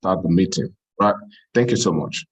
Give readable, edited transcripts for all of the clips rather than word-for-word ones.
start the meeting. Right. Thank you so much.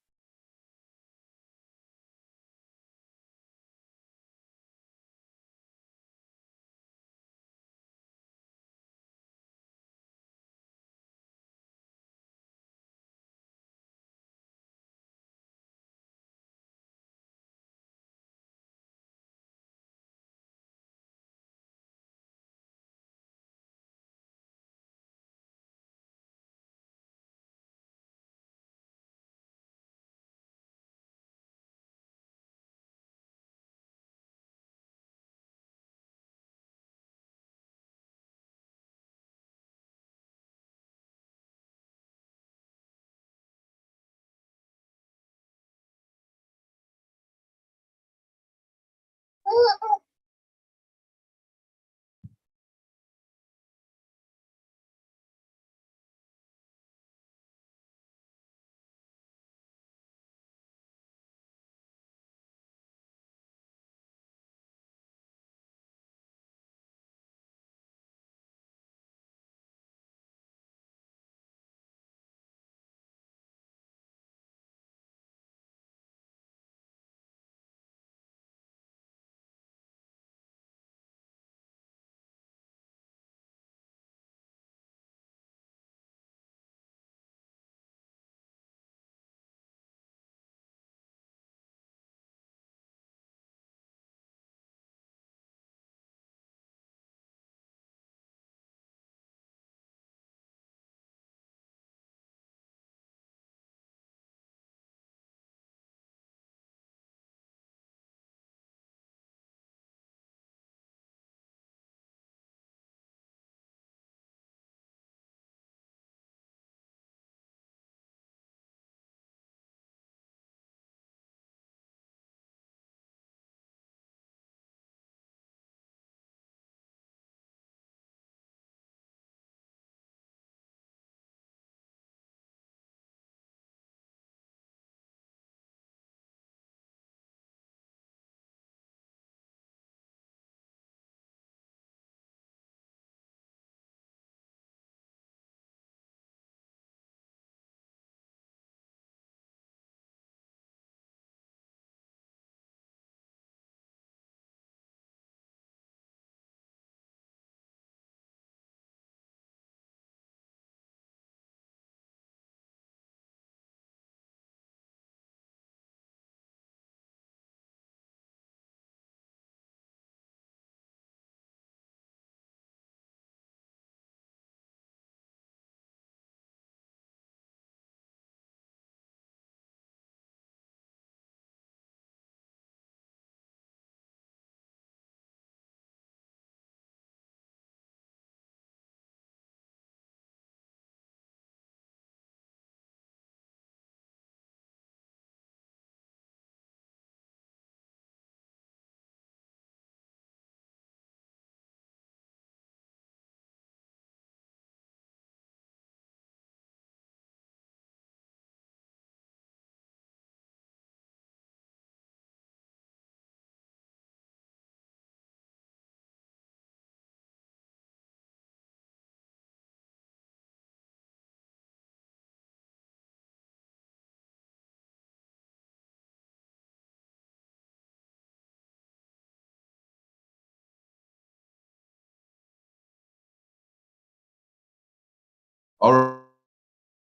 All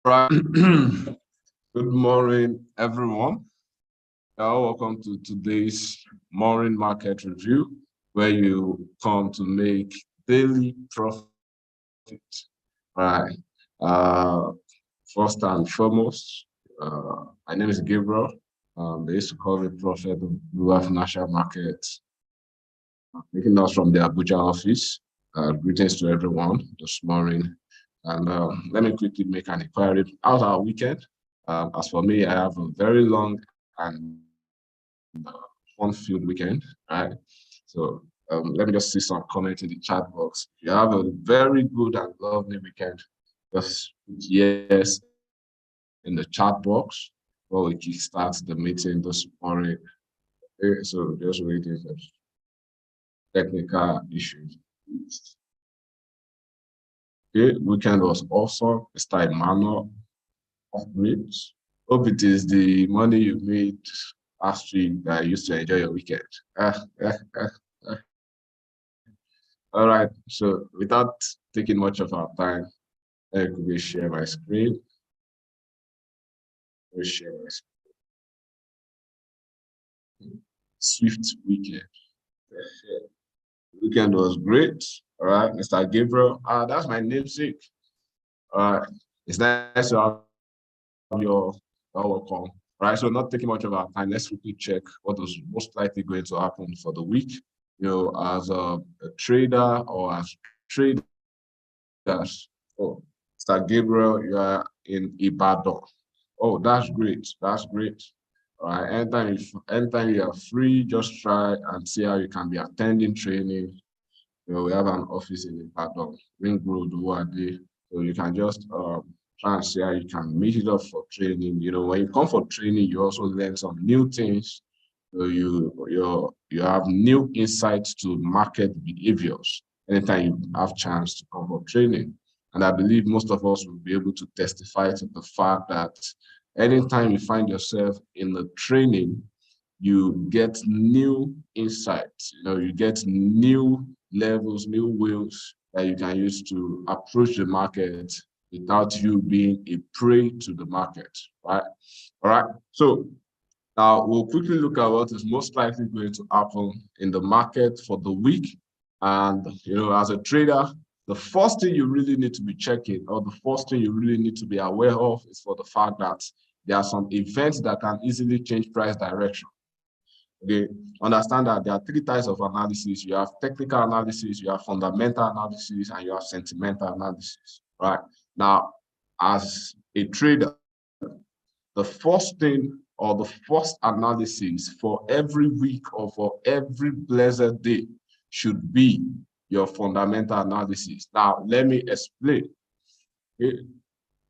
right. Good morning, everyone. Welcome to today's morning market review, where you come to make daily profit. Right. First and foremost, my name is Gabriel. They used to call me Prophet of Blue Financial Market, making us from the Abuja office. Greetings to everyone this morning. And let me quickly make an inquiry. How's our weekend? As for me, I have a very long and fun-filled weekend. Right. So let me just see some comments in the chat box. If you have a very good and lovely weekend, just put yes in the chat box while we kickstart the meeting this morning. Okay, so just waiting for technical issues. Okay, weekend was awesome. Mr. Emmanuel, Great. Hope it is the money you made last week that you used to enjoy your weekend. Ah. All right. So without taking much of our time, I could share my screen. We share my screen. Swift weekend. Weekend was great. All right, Mr. Gabriel. That's my namesake. All right. It's nice to have your welcome. Right. So not taking much of our time, let's quickly check what is most likely going to happen for the week. You know, as a trader or as traders. Oh, Mr. Gabriel, you are in Ibadan. Oh, that's great. That's great. All right. Anytime you are free, just try and see how you can be attending training. You know, we have an office in Ibadan, Ring Road, Uwade. So you can just try and see how you can meet it up for training. You know, when you come for training, you also learn some new things. So you have new insights to market behaviors anytime you have chance to come for training. And I believe most of us will be able to testify to the fact that anytime you find yourself in the training, you get new insights, you know, you get new levels, new ways that you can use to approach the market without you being a prey to the market, right? All right. So now we'll quickly look at what is most likely going to happen in the market for the week. And you know, as a trader, the first thing you really need to be checking, or the first thing you really need to be aware of, is for the fact that there are some events that can easily change price direction. Okay, understand that there are three types of analysis. You have technical analysis, you have fundamental analysis, and you have sentimental analysis, right? Now, as a trader, the first thing or the first analysis for every week or for every blessed day should be your fundamental analysis. Now, let me explain. Okay?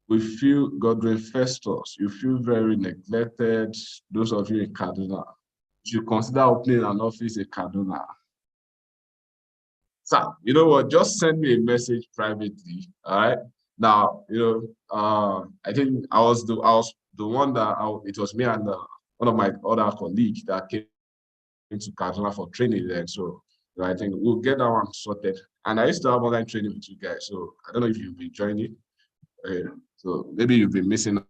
We feel, Godwin Festus, you feel very neglected. Those of you in Kaduna, you consider opening an office in Kaduna. So, you know what? Just send me a message privately. All right. Now, you know, I think I was the one that it was me and one of my other colleagues that came to Kaduna for training there. So, you know, I think we'll get that one sorted. And I used to have online training with you guys. So I don't know if you'll be joining. So maybe you've been missing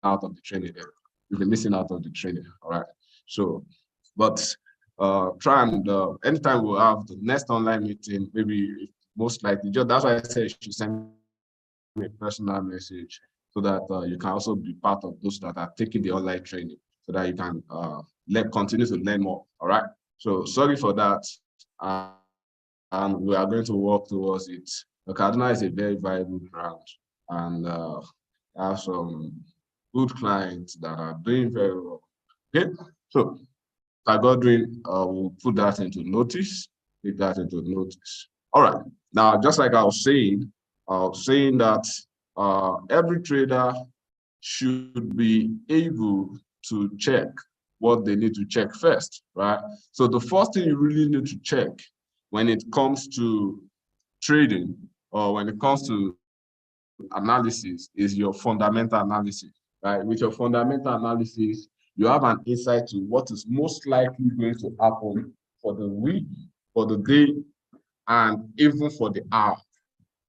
out of the training there. You've been missing out of the training. All right. So, but try and anytime we'll have the next online meeting, maybe most likely, just that's why I said you should send me a personal message so that you can also be part of those that are taking the online training so that you can continue to learn more. All right. So sorry for that. And we are going to work towards it. The Kaduna is a very viable brand and have some good clients that are doing very well. Okay, so Godwin will put that into notice, take that into notice. All right, now just like I was saying that every trader should be able to check what they need to check first, right? So the first thing you really need to check when it comes to trading or when it comes to analysis is your fundamental analysis, right? With your fundamental analysis, you have an insight to what is most likely going to happen for the week, for the day, and even for the hour.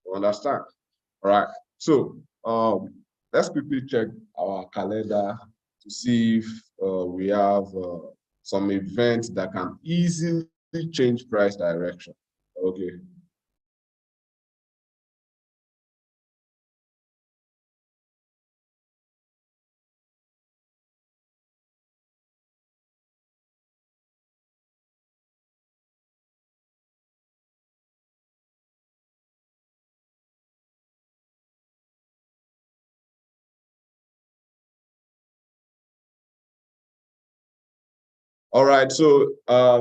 You understand? All right. So let's quickly check our calendar to see if we have some events that can easily change price direction. Okay. All right, so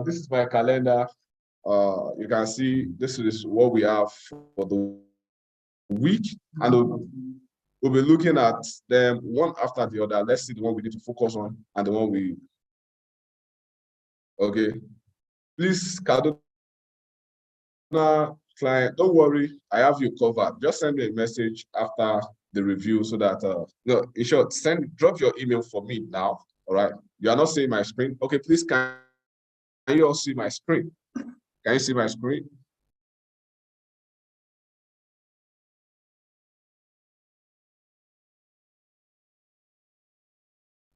this is my calendar. You can see this is what we have for the week, and we'll be looking at them one after the other. Let's see the one we need to focus on and the one we, okay. Please, Kaduna client, don't worry, I have you covered. Just send me a message after the review so that no, in short, drop your email for me now. All right. You are not seeing my screen. Okay, please can you all see my screen? Can you see my screen?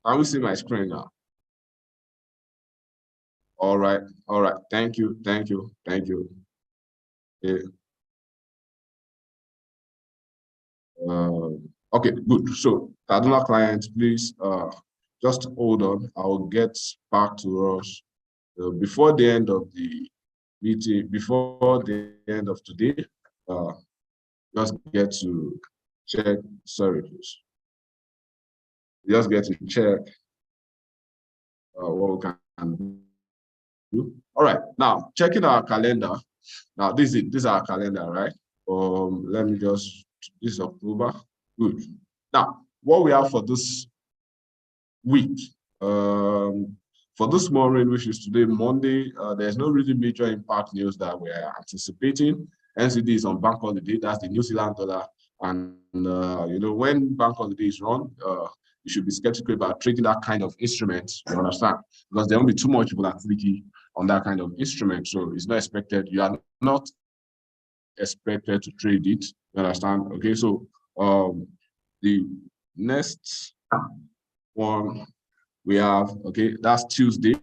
Can we see my screen now? All right, all right. Thank you, thank you, thank you. Yeah. Okay, good. So, Cardinal clients, please just hold on. I will get back to us before the end of the meeting, before the end of today. Just get to check. Sorry, please. Just get to check what we can do. All right. Now, checking our calendar. Now, this is our calendar, right? Let me just. This is October. Good. Now, what we have for this week. For this morning, which is today, Monday, there's no really major impact news that we're anticipating. NCD is on bank holiday. That's the New Zealand dollar. And, you know, when bank holiday is run, you should be skeptical about trading that kind of instrument, you understand? Because there won't be too much volatility on that kind of instrument. So it's not expected. You are not expected to trade it, you understand? Okay, so the next one we have, okay, that's Tuesday.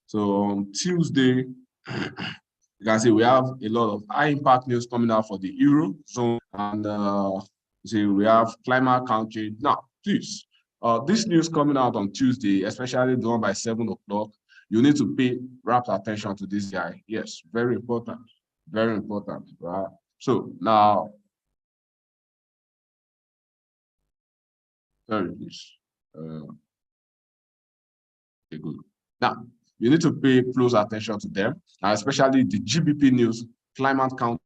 So on Tuesday, you can see we have a lot of high impact news coming out for the Euro zone, and see we have climate change. Now, please, this news coming out on Tuesday, especially the one by 7 o'clock, you need to pay rapt attention to this guy. Yes, very important, right? So now, sorry, please. Okay, good. Now, you need to pay close attention to them, especially the GBP news, climate count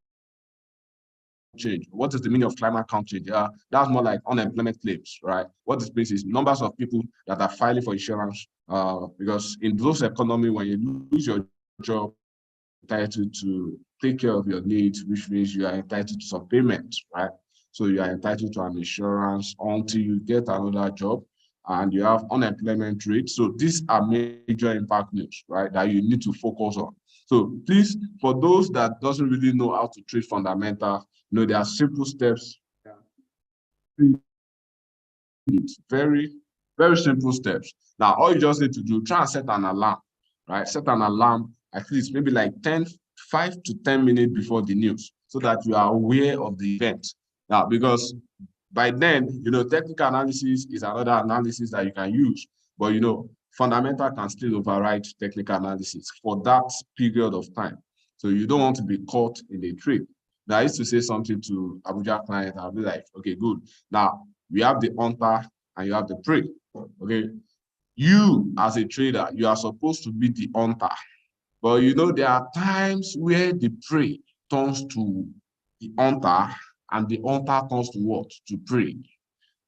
change. What is the meaning of climate count change? That's more like unemployment claims, right? What this means is numbers of people that are filing for insurance, because in those economy, when you lose your job, you're entitled to take care of your needs, which means you are entitled to some payment, right? So you are entitled to an insurance until you get another job, and you have unemployment rate. So these are major impact news, right, that you need to focus on. So please, for those that doesn't really know how to trade fundamental, you know, there are simple steps. It's very, very simple steps. Now, all you just need to do, try and set an alarm, right? Set an alarm at least maybe like 5 to 10 minutes before the news so that you are aware of the event. Now, because by then, you know, technical analysis is another analysis that you can use, but, you know, fundamental can still override technical analysis for that period of time. So you don't want to be caught in a trade. Now, I used to say something to Abuja client, I'll be like, okay, good. Now, we have the hunter and you have the prey, okay? You, as a trader, you are supposed to be the hunter. But, you know, there are times where the prey turns to the hunter and the hunter turns to what? To prey,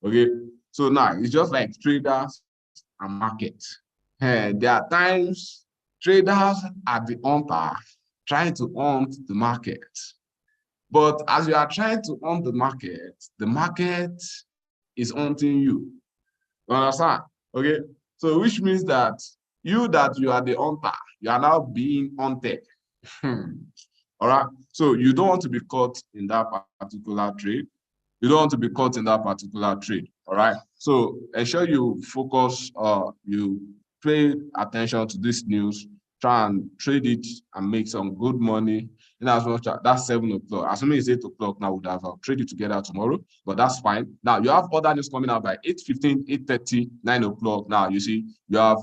okay? So now, it's just like traders and market. There are times traders are the hunter trying to hunt the market. But as you are trying to hunt the market is hunting you. You understand? Okay. So which means that you are the hunter, you are now being hunted. All right. So you don't want to be caught in that particular trade. You don't want to be caught in that particular trade. All right. So ensure you focus, you pay attention to this news, try and trade it and make some good money. In as much as that's 7 o'clock. Assuming it's 8 o'clock now, we would have traded together tomorrow, but that's fine. Now you have other news coming out by 8:15, 8:30, 9 o'clock. Now you see you have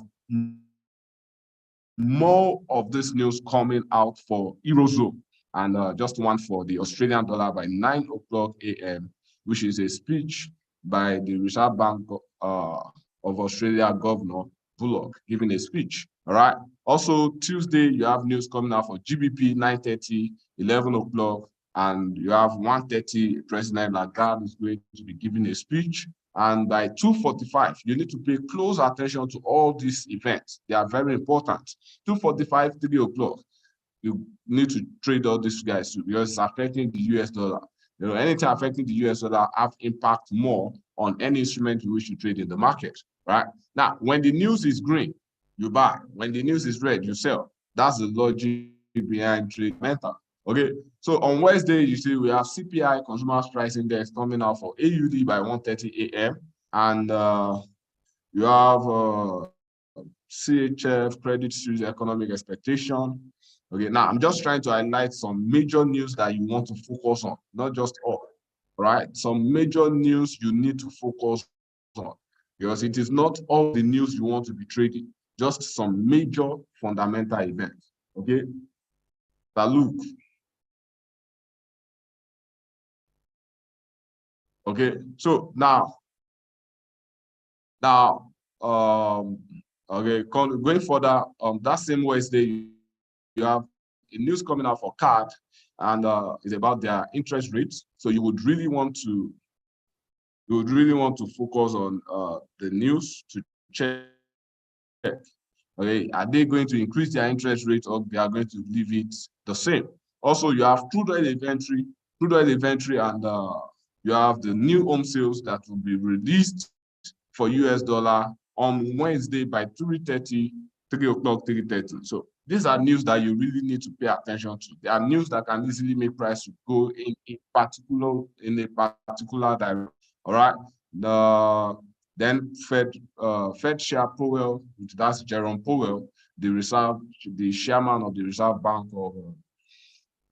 more of this news coming out for Eurozone, and just one for the Australian dollar by 9 o'clock a.m., which is a speech by the Reserve Bank of Australia Governor Bullock giving a speech. All right. Also, Tuesday, you have news coming out for GBP 9:30, 11 o'clock, and you have 1:30, President Lagarde is going to be giving a speech. And by 2:45, you need to pay close attention to all these events. They are very important. 2:45, 3 o'clock, you need to trade all these guys too, because it's affecting the US dollar. anything affecting the US dollar have impact more on any instrument you wish to trade in the market, right? Now, when the news is green, you buy. When the news is red, you sell. That's the logic behind trade mental. Okay, so on Wednesday, you see we have CPI, Consumer Price Index, coming out for AUD by 1:30 a.m. And you have CHF, Credit Suisse economic expectation. Okay, now I'm just trying to highlight some major news that you want to focus on, not just all, right? Some major news you need to focus on, because it is not all the news you want to be trading, just some major fundamental events. Okay, but look. Okay, so now, okay, going further, that same Wednesday, you have a news coming out for CAD, and it's about their interest rates. So you would really want to focus on the news to check. Okay, are they going to increase their interest rate, or they are going to leave it the same? Also, you have crude oil inventory, and you have the new home sales that will be released for US dollar on Wednesday by 3:30, 3 o'clock, 3:30. So these are news that you really need to pay attention to. They are news that can easily make price go in a particular direction. All right. Then Fed Chair Powell, that's Jerome Powell, the chairman of the Reserve Bank of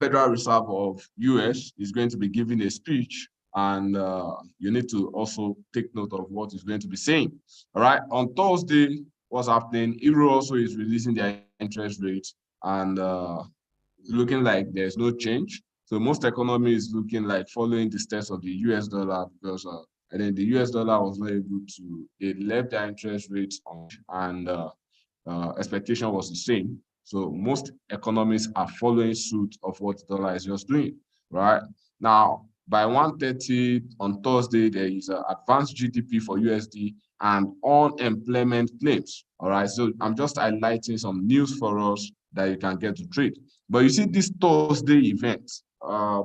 Federal Reserve of US, is going to be giving a speech, and you need to also take note of what he's going to be saying. All right. On Thursday, what's happening? Euro also is releasing their interest rate, and looking like there's no change. So most economies looking like following the steps of the US dollar, because I think the US dollar was not able to, it left their interest rates on, and expectation was the same. So most economies are following suit of what the dollar is just doing, right? Now, by 1:30 on Thursday, there is an advanced GDP for USD and unemployment claims, all right? So I'm just highlighting some news for us that you can get to trade. But you see this Thursday event,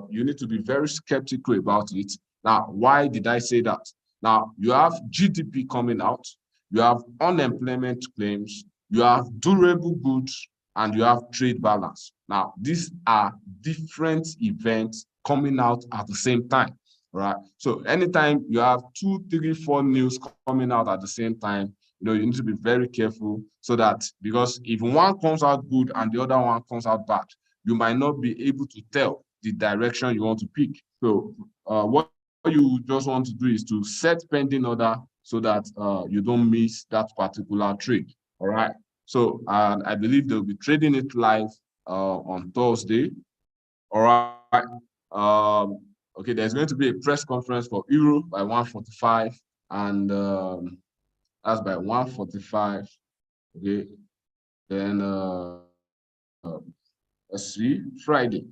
you need to be very skeptical about it. Now, why did I say that? Now, you have GDP coming out, you have unemployment claims, you have durable goods, and you have trade balance. Now, these are different events coming out at the same time, right? So anytime you have 2, 3, 4 news coming out at the same time, you need to be very careful, so that, because if one comes out good and the other one comes out bad, you might not be able to tell the direction you want to pick. So what you just want to do is to set pending order, so that you don't miss that particular trade. All right. So I believe they'll be trading it live on Thursday. All right. Okay, there's going to be a press conference for Euro by 1:45, and that's by 1:45. Okay. Then let's see, Friday.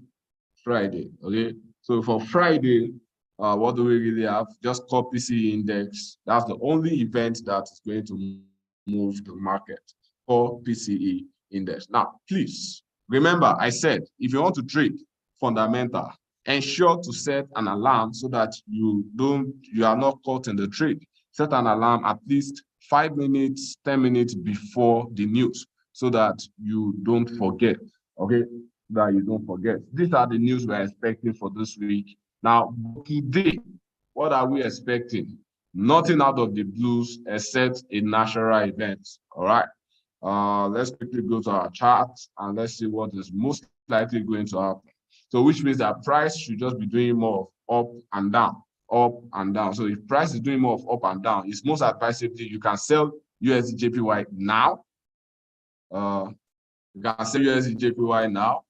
Okay. So for Friday, what do we really have? Just core PCE index. That's the only event that is going to move the market, core PCE index. Now, please remember, I said if you want to trade fundamental, ensure to set an alarm so that you are not caught in the trade. Set an alarm at least 5 minutes, 10 minutes before the news, so that you don't forget. Okay, that you don't forget. These are the news we're expecting for this week. Now, today, what are we expecting? Nothing out of the blues except a natural event. All right. Let's quickly go to our chart and let's see what is most likely going to happen. So, which means that price should just be doing more of up and down, up and down. So, if price is doing more of up and down, it's most advisable you can sell USD JPY now. You can sell USD JPY now.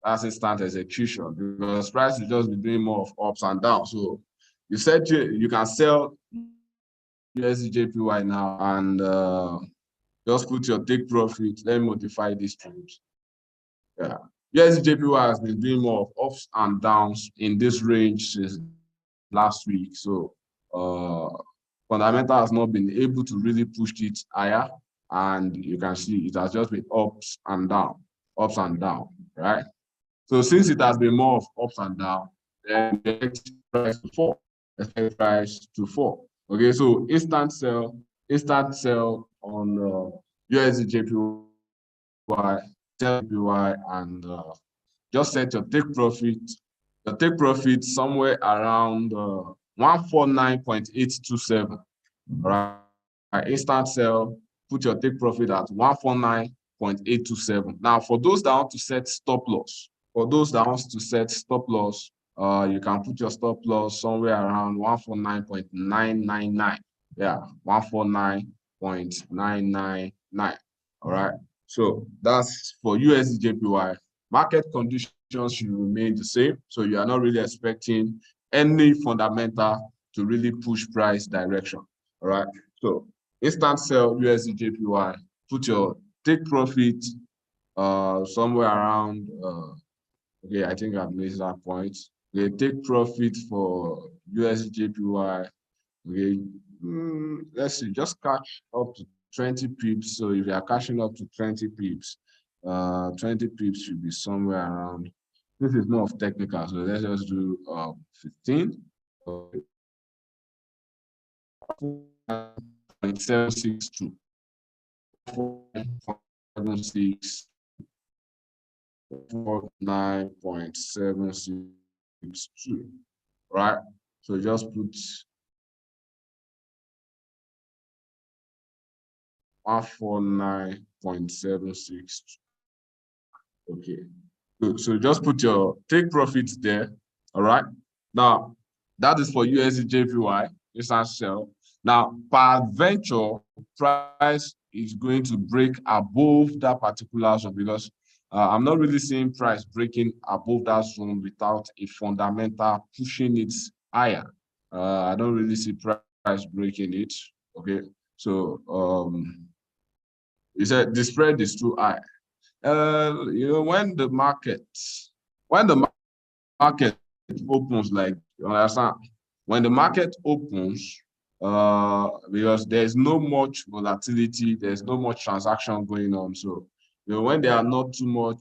That's instant execution, because price is just be doing more of ups and downs. So you said you can sell USD JPY now, and just put your take profit. Let me modify this trade. Yeah, USD JPY has been doing more of ups and downs in this range since last week. So fundamental has not been able to really push it higher, and you can see it has just been ups and down, right? So since it has been more of ups and downs, then we expect price to fall. Expect price to fall. Okay, so instant sell on USD JPY, sell JPY, and just set your take profit. Your take profit somewhere around 149.827. Right. Instant sell, put your take profit at 149.827. Now, for those that want to set stop loss, you can put your stop loss somewhere around 149.999. Yeah, 149.999. All right. So that's for USD JPY. Market conditions should remain the same. So you are not really expecting any fundamental to really push price direction. All right. So instant sell USD JPY, put your take profit somewhere around okay, I think I've missed that point. Okay, take profit for USD JPY. Okay, let's see, just catch up to 20 pips. So if you are catching up to 20 pips, 20 pips should be somewhere around. This is more of technical, so let's just do 15. 762. 49.762, right? So just put 149.76. Okay, good. So just put your take profits there. All right. Now that is for USD JPY, instant sell. Now, peradventure, price is going to break above that particular zone because I'm not really seeing price breaking above that zone without a fundamental pushing it higher. I don't really see price breaking it. Okay, so you said the spread is too high. When the market opens, like, you understand, when the market opens, because there's no much volatility, there's no much transaction going on. So, when there are not too much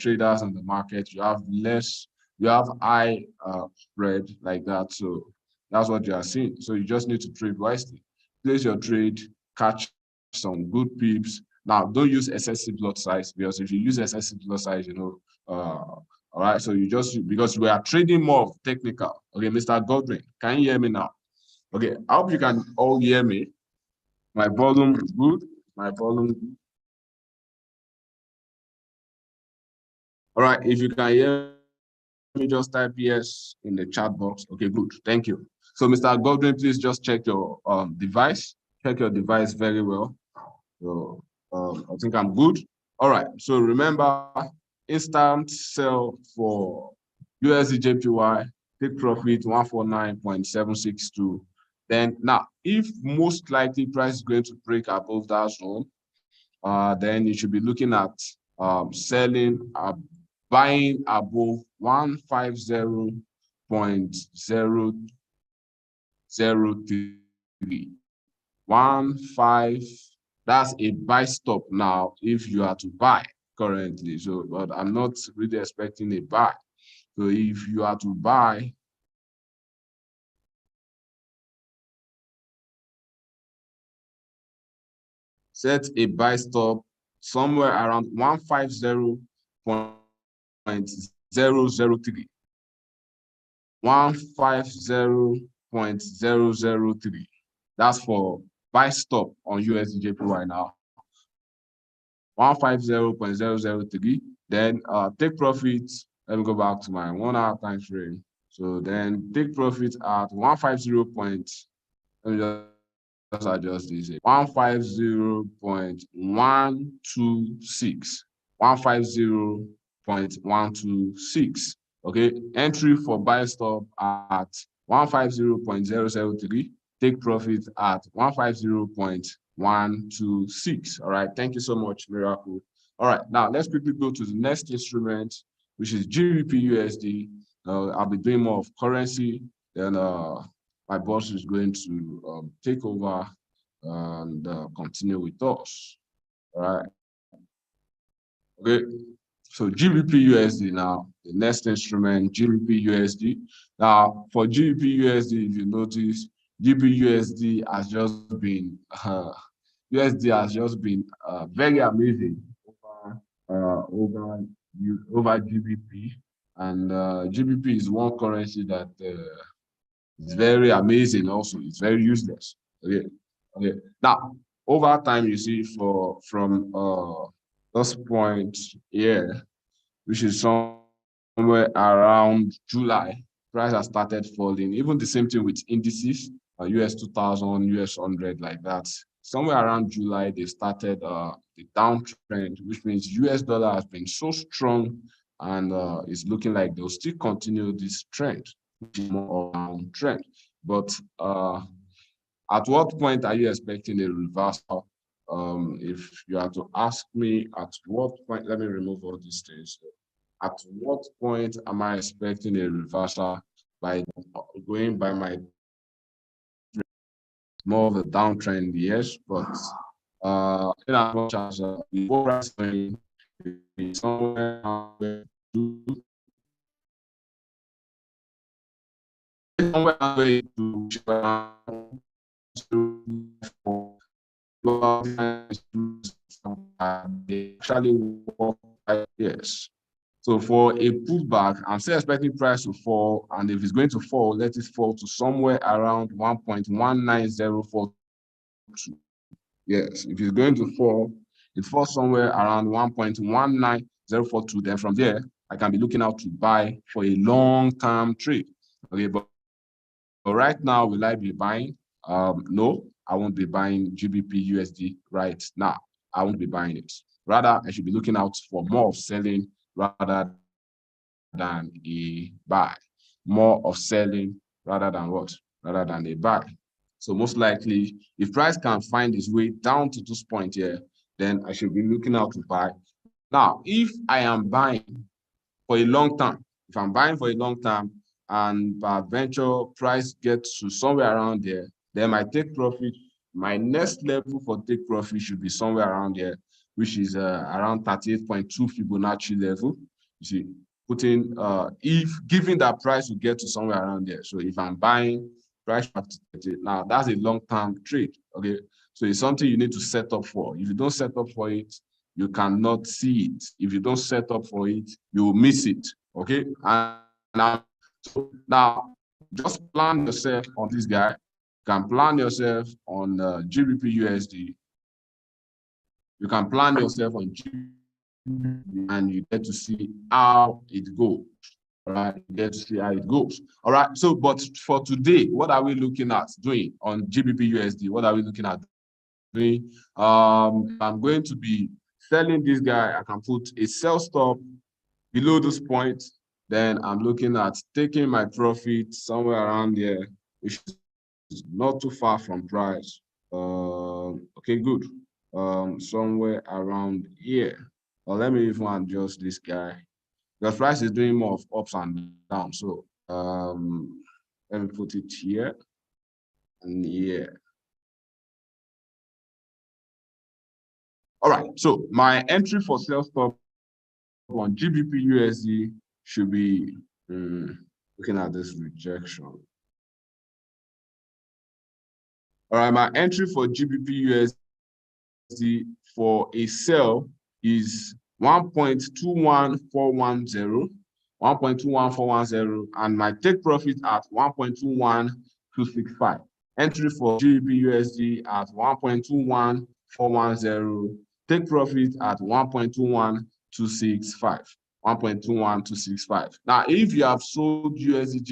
traders in the market, you have high spread like that. So that's what you are seeing. So you just need to trade wisely. Place your trade, catch some good pips. Now, don't use excessive lot size, because if you use excessive lot size, all right, so because we are trading more of technical. Okay, Mr. Godwin, can you hear me now? Okay, I hope you can all hear me. My volume is good. My volume. All right, if you can hear me, just type yes in the chat box. Okay, good. Thank you. So, Mr. Godwin, please just check your device. Check your device very well. So, I think I'm good. All right, so remember, instant sell for USD JPY, take profit 149.762. Then now, if most likely price is going to break above that zone, then you should be looking at buying above 150.003. 15, that's a buy stop now if you are to buy currently. So, but I'm not really expecting a buy. So if you are to buy, set a buy stop somewhere around 150.003. 150.003. That's for buy stop on USD JPY now. 150.003. Then take profit. Let me go back to my 1 hour time frame. So then take profit at 150. Let me just adjust this. 150.126. 150.126. Okay. Entry for buy stop at 150.003. Take profit at 150.126. All right. Thank you so much, Miracle. All right. Now let's quickly go to the next instrument, which is GBP USD. I'll be doing more of currency. Then my boss is going to take over and continue with us. All right. Okay. So GBP USD now, the next instrument, GBP USD. Now, for GBP USD, if you notice, GBP USD has just been USD has just been very amazing over GBP, and GBP is one currency that is very amazing. Also, it's very useless. Okay, okay. Now, over time, you see, from this point here, which is somewhere around July, price has started falling. Even the same thing with indices, US 2000, US 100, like that. Somewhere around July, they started the downtrend, which means US dollar has been so strong, and it's looking like they'll still continue this trend, which is more of trend. But at what point are you expecting a reversal? If you are to ask me, at what point, let me remove all these things. At what point am I expecting a reversal? By going by my more of a downtrend, yes, but in as much as the price somewhere actually work, yes. So for a pullback, I'm still expecting price to fall, and if it's going to fall, let it fall to somewhere around 1.19042. Yes, if it's going to fall, it falls somewhere around 1.19042. Then from there, I can be looking out to buy for a long-term trade. Okay, but right now, will I be buying? No, I won't be buying GBP USD right now. I won't be buying it. Rather, I should be looking out for more of selling rather than a buy. More of selling rather than what? Rather than a buy. So most likely, if price can find its way down to this point here, then I should be looking out to buy. Now, if I am buying for a long term, if I'm buying for a long term and by venture price gets to somewhere around there, then my take profit, my next level for take profit should be somewhere around there, which is around 38.2 Fibonacci level. You see, putting if given that price will get to somewhere around there. So if I'm buying price now, that's a long-term trade. Okay, so it's something you need to set up for. If you don't set up for it, you cannot see it. If you don't set up for it, you will miss it. Okay, and now just plan yourself on this guy. You can plan yourself on GBP USD. You can plan yourself on GBP, and you get to see how it goes. All right, you get to see how it goes. All right, so but for today, what are we looking at doing on GBP USD? What are we looking at doing? I'm going to be selling this guy. I can put a sell stop below this point. Then I'm looking at taking my profit somewhere around there, which is not too far from price. Okay, good. Somewhere around here. Well, let me even adjust this guy. The price is doing more of ups and downs. So let me put it here and here. All right, so my entry for sell stop on GBP USD should be looking at this rejection. All right, my entry for GBP USD for a sell is 1.21410, 1.21410, and my take profit at 1.21265. Entry for GBP USD at 1.21410, take profit at 1.21265. 1.21265. Now, if you have sold USD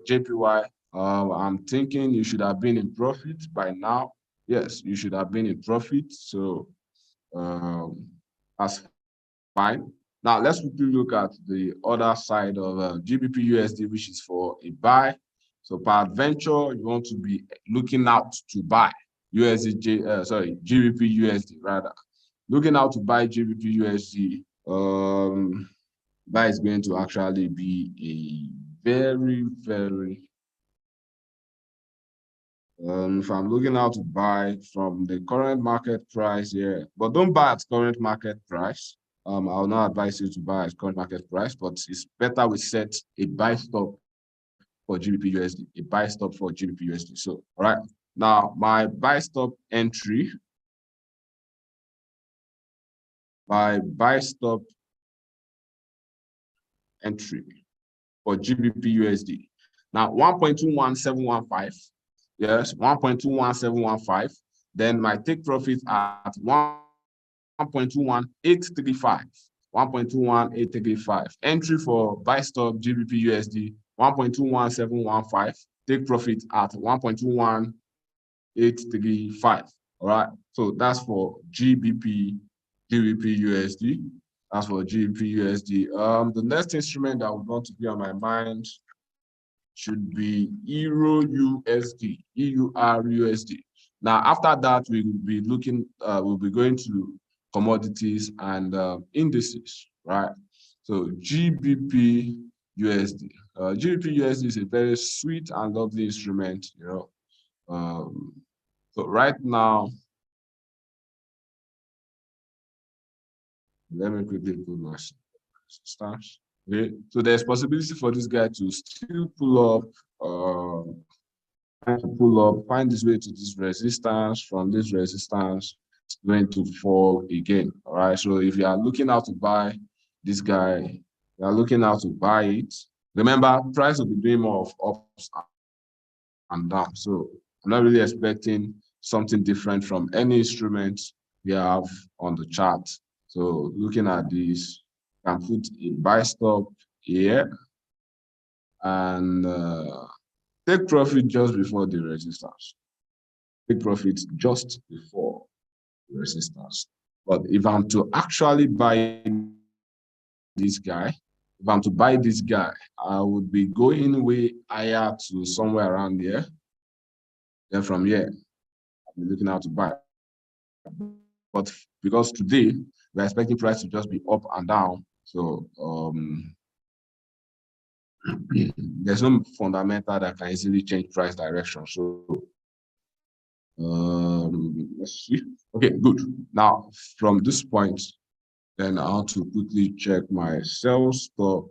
JPY, I'm thinking you should have been in profit by now. Yes, you should have been in profit. So that's fine. Now, let's quickly look at the other side of GBP USD, which is for a buy. So, peradventure, you want to be looking out to buy GBP USD rather. Looking out to buy GBP USD, buy is going to actually be a very, very if I'm looking out to buy from the current market price here, but don't buy at current market price. I'll not advise you to buy at current market price, but it's better we set a buy stop for GBP USD, a buy stop for GBP USD. So, all right, now my buy stop entry, for GBP USD. Now 1.21715, yes, 1.21715. Then my take profit at 1.21835. 1.21835. Entry for buy stop GBP USD 1.21715. Take profit at 1.21835. All right. So that's for GBP USD. That's for GBP USD. The next instrument that would want to be on my mind should be Euro USD, EUR USD. Now, after that, we will be looking, we'll be going to commodities and indices, right? So GBP USD. GBP USD is a very sweet and lovely instrument, you know. So right now, let me quickly put my stars. Okay, so there's possibility for this guy to still pull up, find his way to this resistance. From this resistance, it's going to fall again. All right. So if you are looking out to buy this guy, you are looking out to buy it. Remember, price will be doing more of ups and downs. So I'm not really expecting something different from any instrument we have on the chart. So looking at this, I can put a buy stop here and take profit just before the resistance. Take profit just before the resistance. But if I'm to actually buy this guy, I would be going way higher to somewhere around here. Then from here, I'll be looking out to buy. But because today we're expecting price to just be up and down, so there's no fundamental that can easily change price direction. So let's see. Okay, good. Now from this point, then I have to quickly check my sell stop.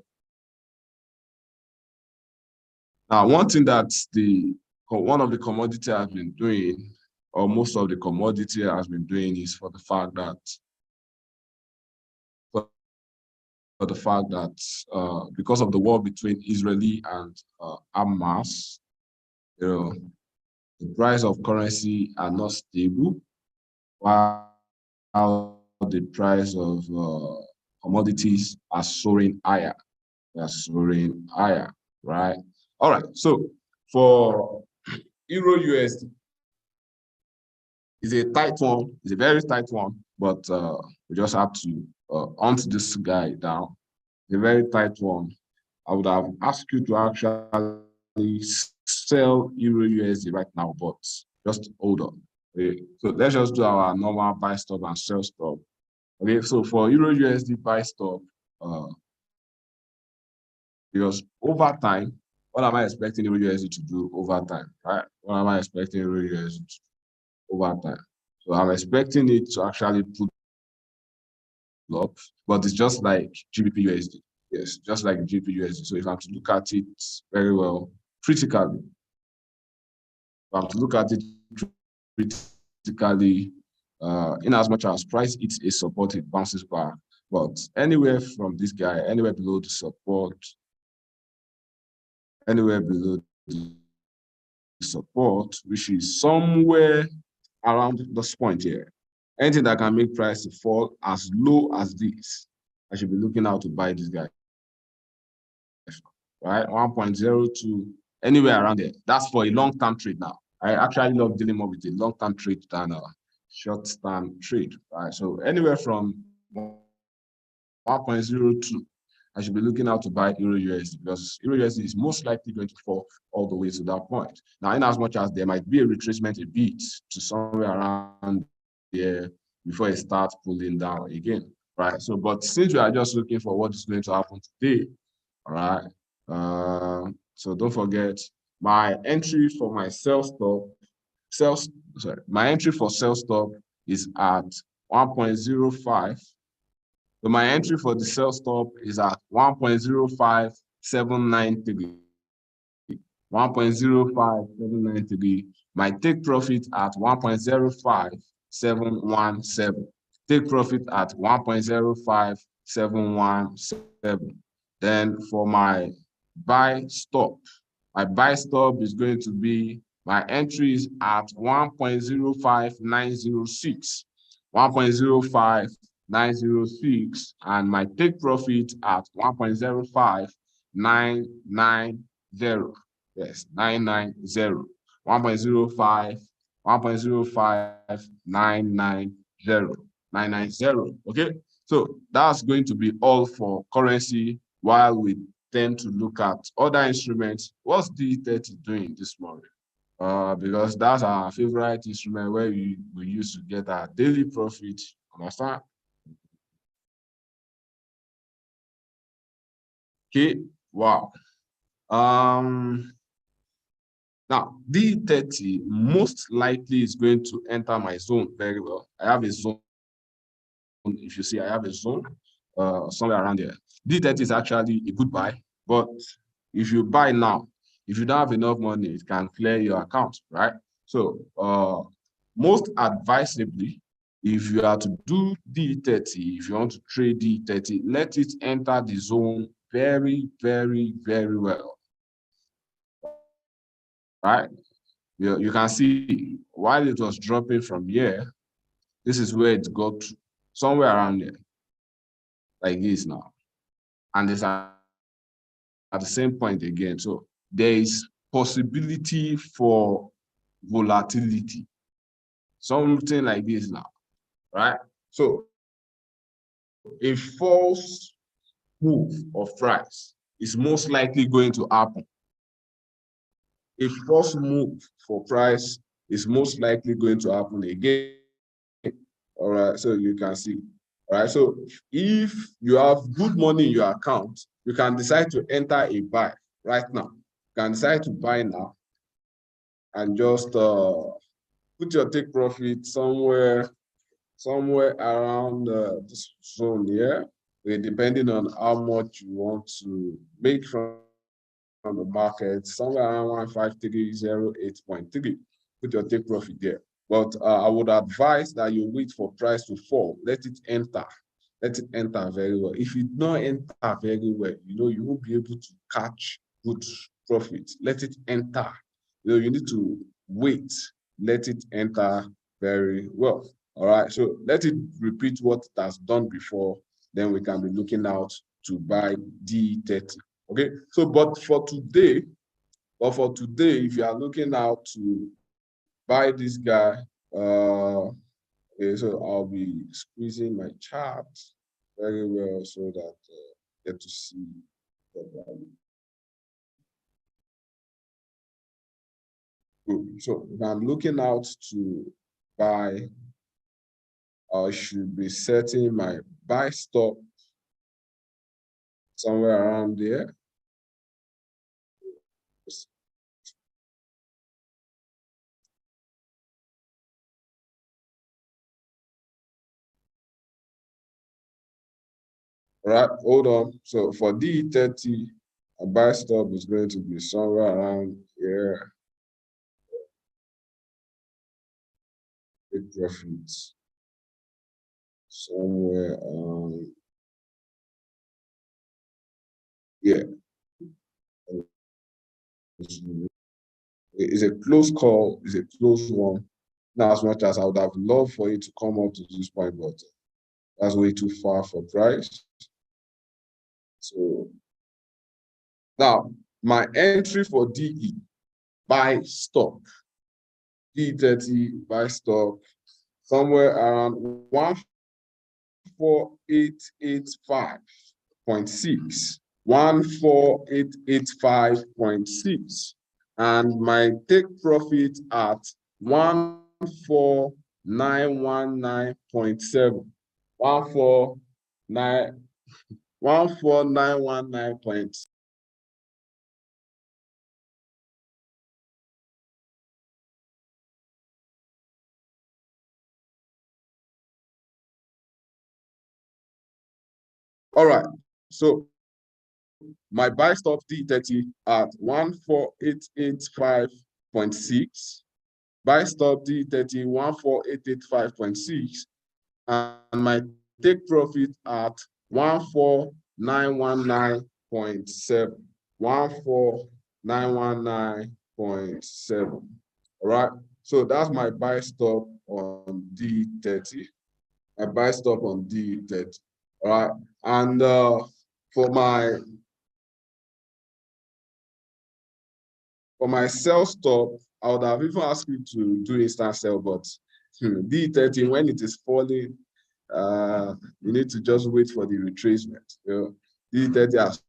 Now, one thing that one of the commodity has been doing, or most of the commodity has been doing, is for the fact that because of the war between Israeli and Hamas, you know, the price of currency are not stable, while the price of commodities are soaring higher. They are soaring higher, right? All right. So for Euro USD, it's a tight one. It's a very tight one, but we just have to hunt this guy down. It's a very tight one. I would have asked you to actually sell Euro USD right now, but just hold on. Okay. So let's just do our normal buy stop and sell stop. Okay, so for Euro USD buy stop, because over time, what am I expecting Euro USD to do over time, right? What am I expecting Euro USD to do over time? So I'm expecting it to actually put up, but it's just like GBP USD. Yes, just like GBP USD. So if I'm to look at it very well, critically, in as much as price hits a support, it bounces back. But anywhere from this guy, anywhere below the support, which is somewhere around this point here, anything that can make price fall as low as this, I should be looking out to buy this guy. Right, 1.02, anywhere around there. That's for a long-term trade now. I actually love dealing more with a long-term trade than a short-term trade. Right, so anywhere from 1.02, I should be looking out to buy Euro USD, because Euro USD is most likely going to fall all the way to that point. Now, in as much as there might be a retracement a bit to somewhere around there before it starts pulling down again, right? So, but since we are just looking for what is going to happen today, all right. So don't forget my entry for my sell stop. My entry for sell stop is at 1.05. So my entry for the sell stop is at 1.05793. 1.05793. My take profit at 1.05717. Take profit at 1.05717. Then for my buy stop, my buy stop is going to be, my entry is at 1.05906. 1.05906, and my take profit at 1.05990. Yes, 990. 1.05, 1.05990. 990. Okay, so that's going to be all for currency, while we tend to look at other instruments. What's D30 doing this morning? Because that's our favorite instrument where we used to get our daily profit. Understand? Okay. Wow. Now D30 most likely is going to enter my zone very well. I have a zone. If you see, I have a zone somewhere around there. D30 is actually a good buy, but if you buy now, if you don't have enough money, it can clear your account, right? So most advisably, if you are to do D30, if you want to trade D30, let it enter the zone very, very, very well, right? You can see while it was dropping from here, this is where it got to, somewhere around there, like this now. And it's at the same point again. So there is possibility for volatility, something like this now, right? So a false move of price is most likely going to happen. A false move for price is most likely going to happen again. All right, so you can see. All right, so if you have good money in your account, you can decide to enter a buy right now. You can decide to buy now and just put your take profit somewhere around this zone here, depending on how much you want to make from the market, somewhere around 15308.3. Put your take profit there. But I would advise that you wait for price to fall. Let it enter. Let it enter very well. If it not enter very well, you won't be able to catch good profit. Let it enter. You need to wait. Let it enter very well. All right. So let it repeat what it has done before. Then we can be looking out to buy D30. Okay. So, but for today, if you are looking out to buy this guy, okay, so I'll be squeezing my chart very well so that get to see the value. Good. So if I'm looking out to buy, I should be setting my buy stop somewhere around there. All right, hold on. So for D30, a buy stop is going to be somewhere around here. Big profits somewhere yeah. It's a close call, it's a close one. Not as much as I would have loved for it to come up to this point, but that's way too far for price. So now my entry for DE, buy stop. D30 buy stop somewhere around 14885.6. 14885.6. And my take profit at 14919.7. 14919.7. All right. So my buy stop D30 at 14885.6. Buy stop D30 14885.6. And my take profit at 14919.7. 14919.7. All right. So that's my buy stop on D30. My buy stop on D30. All right. And for my sell stop, I would have even asked you to do instant sell, but D30, when it is falling, you need to just wait for the retracement. D30 has,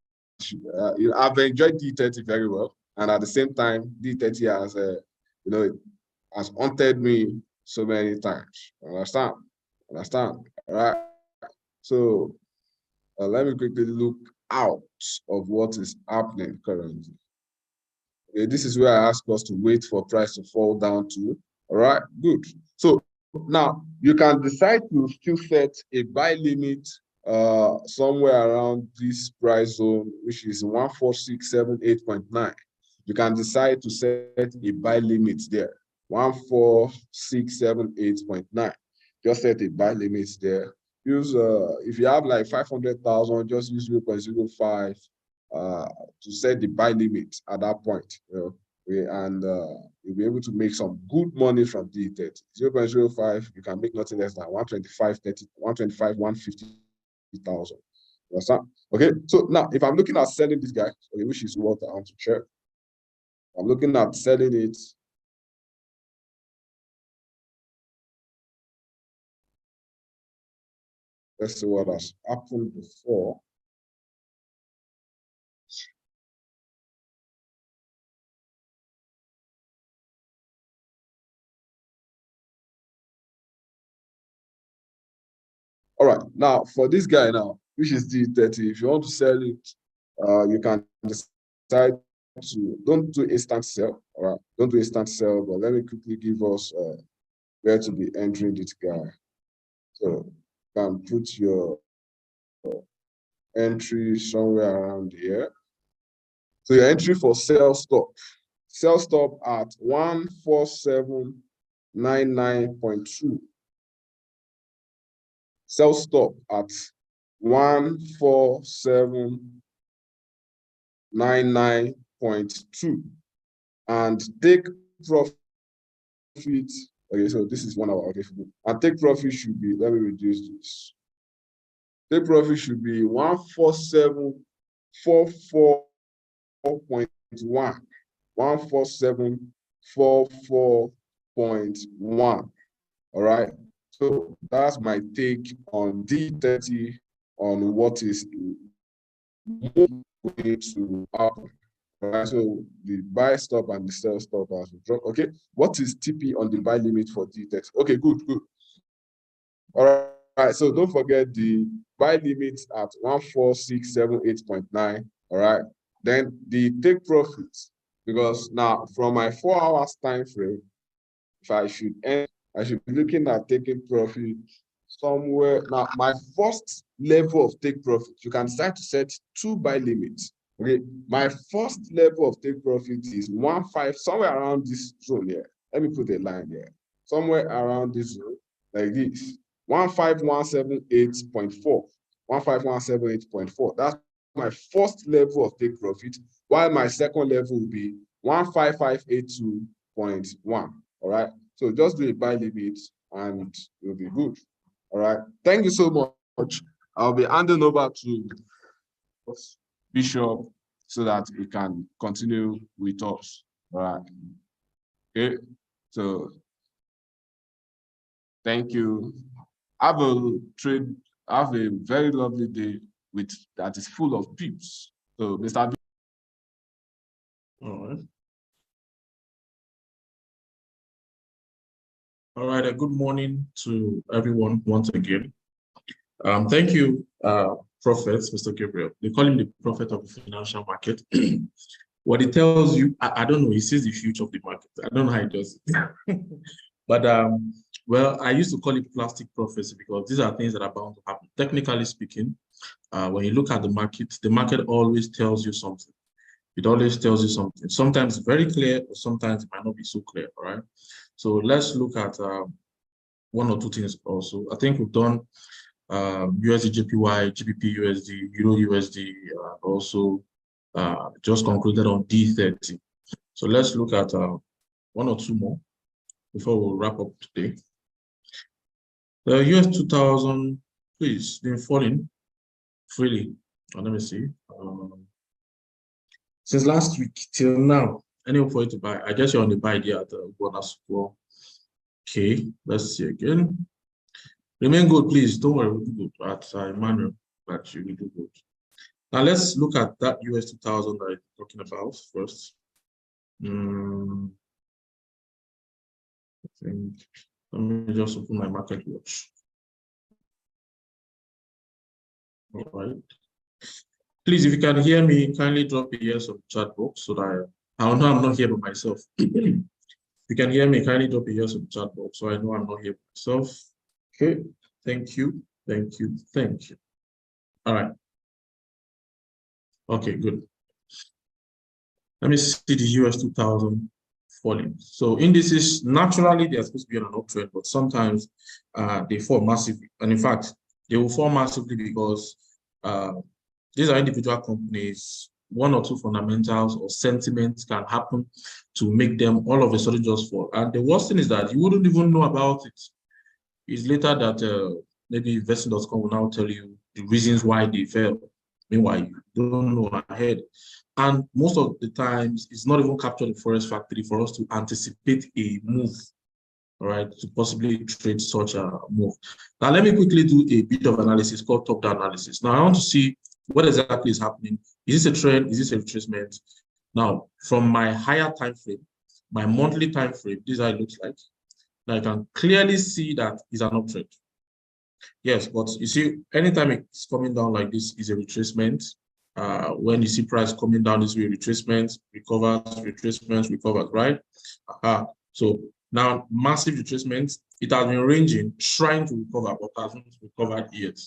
I've enjoyed D30 very well, and at the same time, D30 has, has haunted me so many times. Understand? All right. So let me quickly look out of what is happening currently. Okay, this is where I ask us to wait for price to fall down to. All right, good. So now you can decide to still set a buy limit somewhere around this price zone, which is 14678.9. You can decide to set a buy limit there, 14678.9. Just set a buy limit there. Use if you have like 500,000, just use 0.05 to set the buy limit at that point. And you'll be able to make some good money from D30. 0.05, you can make nothing less than 125, 30, 125, 150,000. Understand? Okay, so now if I'm looking at selling this guy, okay, which is what I want to check. I'm looking at selling it. Let's see what has happened before. All right, now for this guy now, which is D30, if you want to sell it, you can decide to, don't do instant sell, all right? Don't do instant sell, but let me quickly give us where to be entering this guy. So you can put your entry somewhere around here. So your entry for sell stop at 14799.2. Sell stop at 14799.2 and take profit. Okay, so this is 1 hour. Okay, and take profit should be, let me reduce this. Take profit should be 14744.1. 14744.1. All right. So that's my take on D30 on what is going to happen. All right, so the buy stop and the sell stop has been dropped. Okay, what is TP on the buy limit for D30? Okay, good. All right, so don't forget the buy limit at 14678.9. All right, then the take profits, because now from my 4 hours time frame, if I should end, I should be looking at taking profit somewhere. Now, my first level of take profit, you can decide to set 2 buy limits. Okay, my first level of take profit is 1.5, somewhere around this zone here. Let me put a line here. Somewhere around this zone, like this. 15178.4. 15178.4. That's my first level of take profit, while my second level will be 15582.1. All right. So just do a buy limit and you'll be good. All right. Thank you so much. I'll be handing over to Bishop so that he can continue with us. All right. Okay. So thank you. Have a very lovely day that is full of peeps. So Mr. All right. All right. Good morning to everyone once again. Thank you, Prophet, Mr. Gabriel. They call him the prophet of the financial market. What he tells you, I don't know, he sees the future of the market. I don't know how he does it. But, well, I used to call it plastic prophecy because these are things that are bound to happen. Technically speaking, when you look at the market always tells you something. It always tells you something. Sometimes very clear, or sometimes it might not be so clear, all right? So let's look at one or two things also. I think we've done USD JPY, GBP USD, Euro USD, also just concluded on D30. So let's look at one or two more before we wrap up today. The US 2000, please, been falling freely. Let me see. Since last week till now, any hope for you to buy? I guess you're on the buy there at the bonus score. Okay, let's see again. Remain good, please. Don't worry, we'll do good. But Emmanuel, but you will do good. Now let's look at that US 2000 that I'm talking about first. I think, let me just open my market watch. All right. Please, if you can hear me, kindly drop a yes on the chat box so that I know I'm not here by myself. If you can hear me, kindly drop a yes on the chat box so I know I'm not here by myself. Okay, thank you, thank you, thank you. All right. Okay, good. Let me see the US 2000 falling. So indices, naturally, they're supposed to be on an uptrend, but sometimes they fall massively. And in fact, they will fall massively because these are individual companies. One or two fundamentals or sentiments can happen to make them all of a sudden just fall. And the worst thing is that you wouldn't even know about it. It's later that maybe investing.com will now tell you the reasons why they fell. Meanwhile, you don't know ahead. And most of the times, it's not even captured in Forex Factory for us to anticipate a move, all right, to possibly trade such a move. Now, let me quickly do a bit of analysis called top-down analysis. Now, I want to see what exactly is happening. Is this a trend? Is this a retracement? Now, from my higher time frame, my monthly time frame, this is how it looks like. Now, I can clearly see that it's an uptrend. Yes, but you see, anytime it's coming down like this is a retracement. When you see price coming down this way, retracements, recovers, right? So now massive retracements, it has been ranging, trying to recover, but hasn't recovered yet.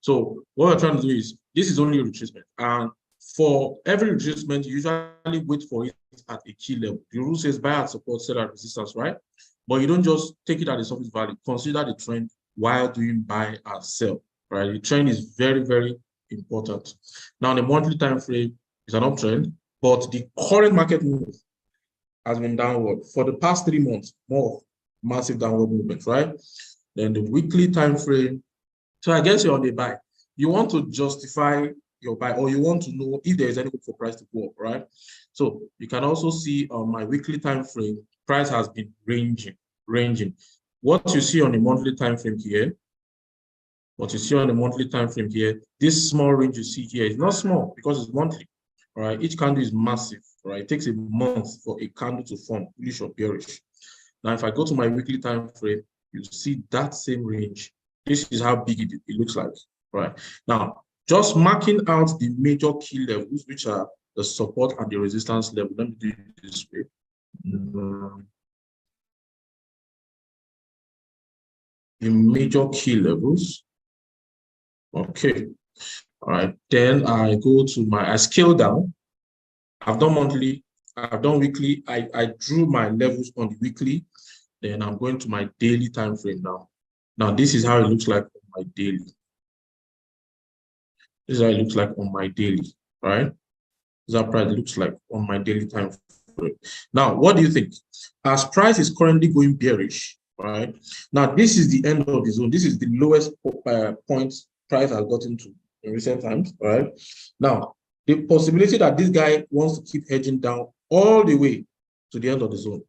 So what we're trying to do is, this is only a retracement. And for every retracement, you usually wait for it at a key level. The rule says buy at support, sell at resistance, right? But you don't just take it at the surface value. Consider the trend while doing buy and sell, right? The trend is very, very important. Now, the monthly time frame is an uptrend, but the current market move has been downward for the past 3 months, more massive downward movement, right? Then the weekly time frame. So I guess you're on the buy. You want to justify your buy, or you want to know if there is any hope for price to go up, right? So you can also see on my weekly time frame, price has been ranging. What you see on the monthly time frame here, this small range you see here is not small because it's monthly. All right, each candle is massive. Right, it takes a month for a candle to form, bullish or bearish. Now, if I go to my weekly time frame, you see that same range. This is how big it looks like. Right now, just marking out the major key levels, which are the support and the resistance level. Let me do it this way. The major key levels. Okay. All right. Then I go to I scale down. I've done monthly, I've done weekly. I drew my levels on the weekly. Then I'm going to my daily time frame now. Now, this is how it looks like on my daily. This is how it looks like on my daily, right? This is how price looks like on my daily time frame. Now, what do you think? As price is currently going bearish, right? Now, this is the end of the zone. This is the lowest point price has gotten to in recent times, right? Now, the possibility that this guy wants to keep hedging down all the way to the end of the zone.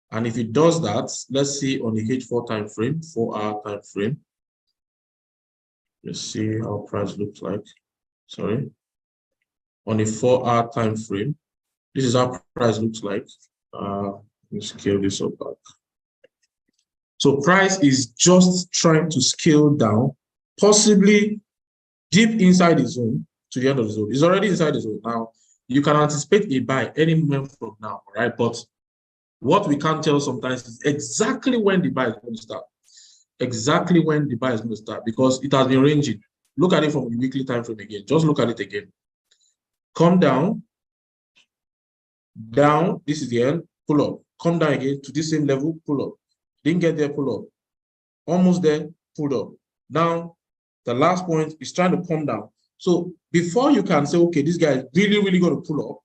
And if it does that, let's see on the H4 time frame, 4-hour time frame. Let's see how price looks like. Sorry. On the 4-hour time frame, this is how price looks like. Let me scale this up back. So price is just trying to scale down, possibly deep inside the zone to the end of the zone. It's already inside the zone. Now, you can anticipate a buy any moment from now, right? But what we can't tell sometimes is exactly when the buy is going to start. Exactly when the buy is going to start, because it has been ranging. Look at it from the weekly time frame again. Just look at it again. Come down, down. This is the end. Pull up. Come down again to the same level. Pull up. Didn't get there. Pull up. Almost there. Pull up. Now, the last point is trying to come down. So before you can say, okay, this guy is really going to pull up,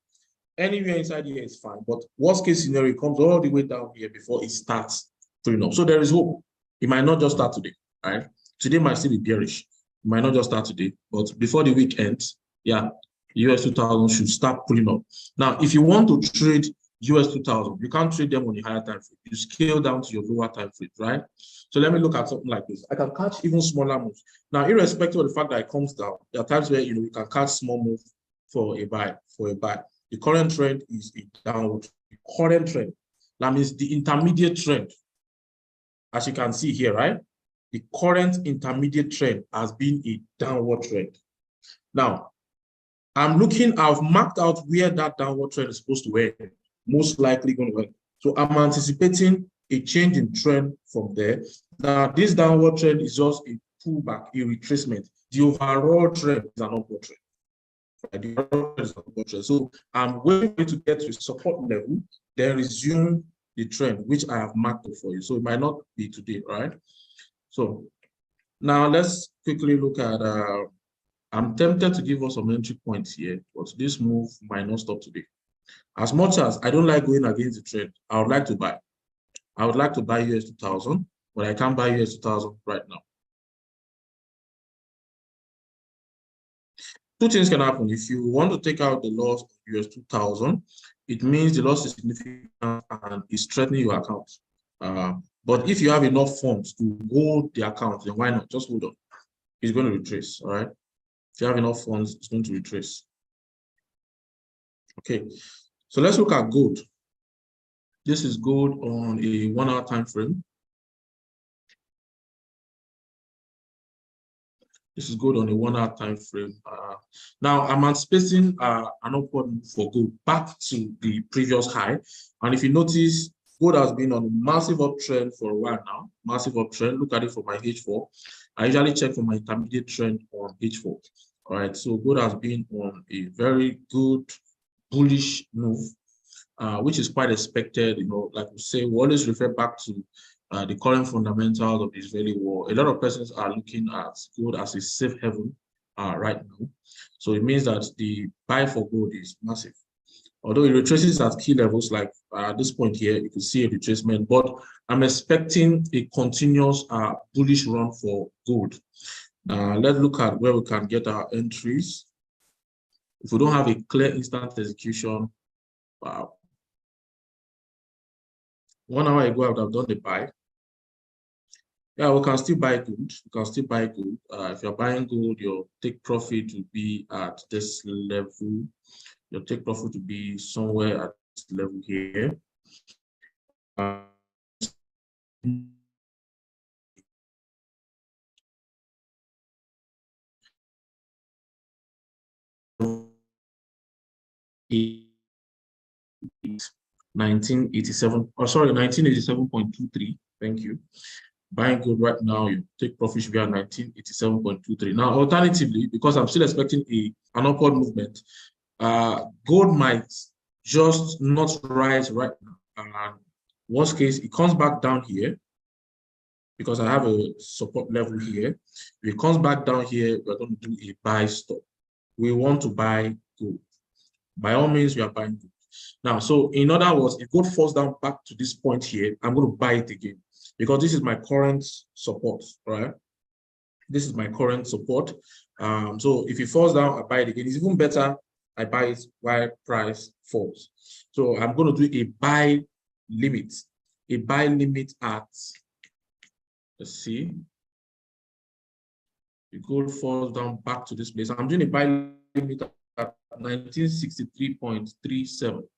anywhere inside here is fine. But worst case scenario, it comes all the way down here before it starts pulling up. So there is hope. It might not just start today, right? Today might still be bearish. It might not just start today, but before the week ends, yeah, US 2000 should start pulling up. Now, if you want to trade US 2000, you can't trade them on a higher time frame. You scale down to your lower time frame, right? So let me look at something like this. I can catch even smaller moves. Now, irrespective of the fact that it comes down, there are times where you can catch small move for a buy, The current trend is a downward. The current trend. That means the intermediate trend, as you can see here, right? The current intermediate trend has been a downward trend. Now, I've marked out where that downward trend is supposed to end, most likely going to end. So I'm anticipating a change in trend from there. Now, this downward trend is just a pullback, a retracement. The overall trend is an upward trend. So I'm waiting to get to support level, then resume the trend, which I have marked for you. So it might not be today, right? So now let's quickly look at, I'm tempted to give us some entry points here, but this move might not stop today. As much as I don't like going against the trend, I would like to buy. I would like to buy US 2000, but I can't buy US 2000 right now. Two things can happen. If you want to take out the loss of US 2000, it means the loss is significant and is threatening your account. But if you have enough funds to hold the account, then why not? Just hold on. It's going to retrace, all right? If you have enough funds, it's going to retrace. Okay, so let's look at gold. This is gold on a 1 hour time frame. This is gold on a 1 hour time frame. Now I'm anticipating an upward move for gold back to the previous high. And if you notice, gold has been on a massive uptrend for a while now. Massive uptrend. Look at it for my H4. I usually check for my intermediate trend on H4. All right. So gold has been on a very good bullish move, which is quite expected. Like we say, we always refer back to the current fundamentals of the Israeli war. A lot of persons are looking at gold as a safe haven right now. So it means that the buy for gold is massive. Although it retraces at key levels, like at this point here, you can see a retracement, but I'm expecting a continuous bullish run for gold. Let's look at where we can get our entries. If we don't have a clear instant execution, wow. 1 hour ago, I would have done the buy. Yeah, we can still buy gold. We can still buy gold. If you're buying gold, your take profit will be at this level. Your take profit will be somewhere at this level here. $1987, oh sorry, 1987.23. Thank you. Buying gold right now, you take profit should be at 1987.23. Now, alternatively, because I'm still expecting an upward movement, gold might just not rise right now. Worst case, it comes back down here because I have a support level here. If it comes back down here, we're going to do a buy stop. We want to buy gold. By all means, we are buying gold. Now, so in other words, if gold falls down back to this point here, I'm going to buy it again because this is my current support, right? This is my current support. So if it falls down, I buy it again. It's even better I buy it while price falls. So I'm going to do a buy limit. A buy limit at, let's see. The gold falls down back to this place. I'm doing a buy limit at 1963.37.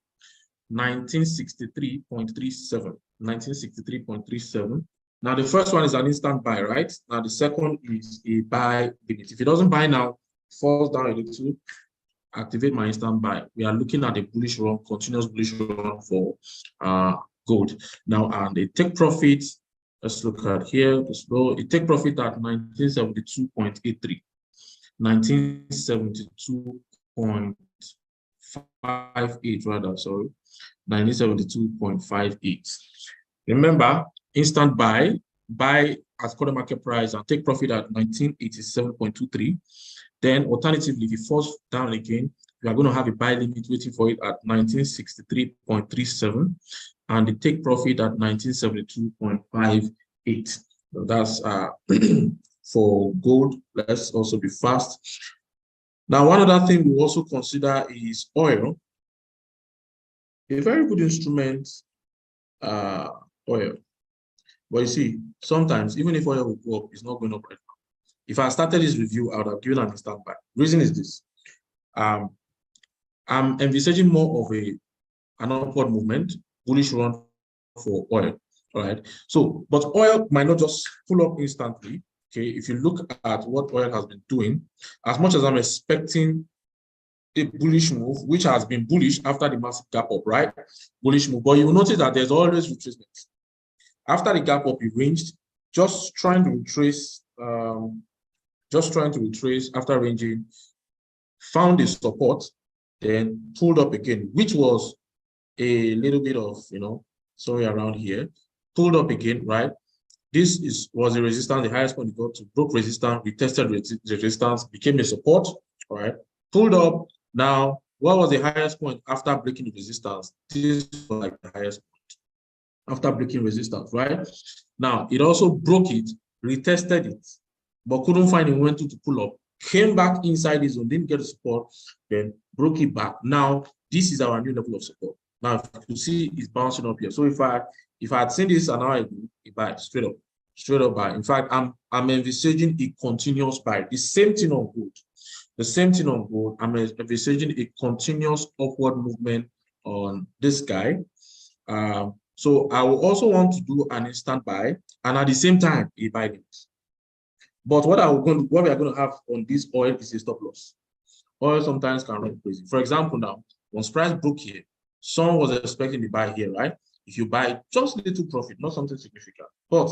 1963.37. 1963.37. Now, the first one is an instant buy, right? Now, the second is a buy limit. If it doesn't buy now, falls down a little, activate my instant buy. We are looking at a bullish run, continuous bullish run for gold. Now, and the take profit, let's look at here, the slow. It take profit at 1972.83. 1972.58 rather, sorry, 1972.58. Remember, instant buy at current market price and take profit at 1987.23. Then alternatively, if it falls down again, we are going to have a buy limit waiting for it at 1963.37 and the take profit at 1972.58. So that's for gold. Let's also be fast. Now, one other thing we also consider is oil. A very good instrument, oil. But you see, sometimes even if oil will go up, it's not going up right now. If I started this review, I would have given an instant buy. Reason is this. I'm envisaging more of an upward movement, bullish run for oil. All right. So, but oil might not just pull up instantly. Okay. If you look at what oil has been doing, as much as I'm expecting a bullish move, which has been bullish after the massive gap up, right? Bullish move. But you will notice that there's always retracement. After the gap up, it ranged, just trying to retrace after ranging, found a support, then pulled up again, which was a little bit of, sorry, around here, pulled up again, right? This was a resistance, the highest point it got to, broke resistance, retested resistance, became a support, all right? Pulled up. Now, what was the highest point after breaking the resistance? This was like the highest point after breaking resistance, right? Now, it also broke it, retested it, but couldn't find a momentum to pull up, came back inside the zone, didn't get the support, then broke it back. Now, this is our new level of support. Now, if you see, it's bouncing up here. So if I had seen this an hour ago, it buy straight up buy. In fact, I'm envisaging a continuous buy. The same thing on gold. The same thing on gold. I'm envisaging a continuous upward movement on this guy. So I will also want to do an instant buy and at the same time a buy limit. But what we are going to have on this oil is a stop loss. Oil sometimes can run crazy. For example, now once price broke here, someone was expecting to buy here, right? If you buy just a little profit, not something significant, but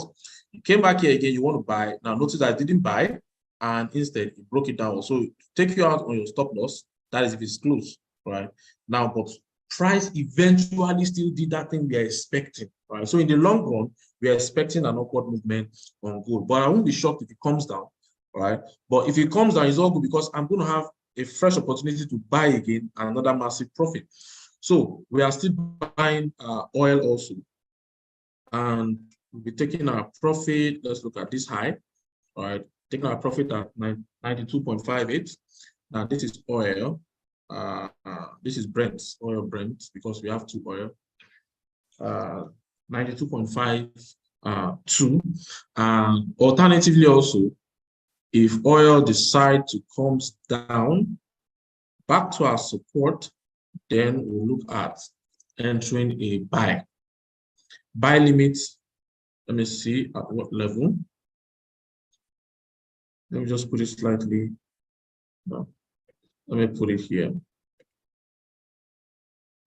you came back here again, you want to buy. Now notice I didn't buy, and instead it broke it down. So take you out on your stop loss. That is if it's close, right? Now, but price eventually still did that thing we are expecting, right? So in the long run, we are expecting an upward movement on gold, but I won't be shocked if it comes down, right? But if it comes down, it's all good because I'm going to have a fresh opportunity to buy again another massive profit. So we are still buying oil also, and we'll be taking our profit. Let's look at this high, all right? Taking our profit at 92.58. Now this is oil. This is Brent, oil Brent, because we have two oil. 92.52. Alternatively, also, if oil decides to come down back to our support, then we'll look at entering a buy. Buy limit, let me see at what level. Let me just put it slightly. No, let me put it here.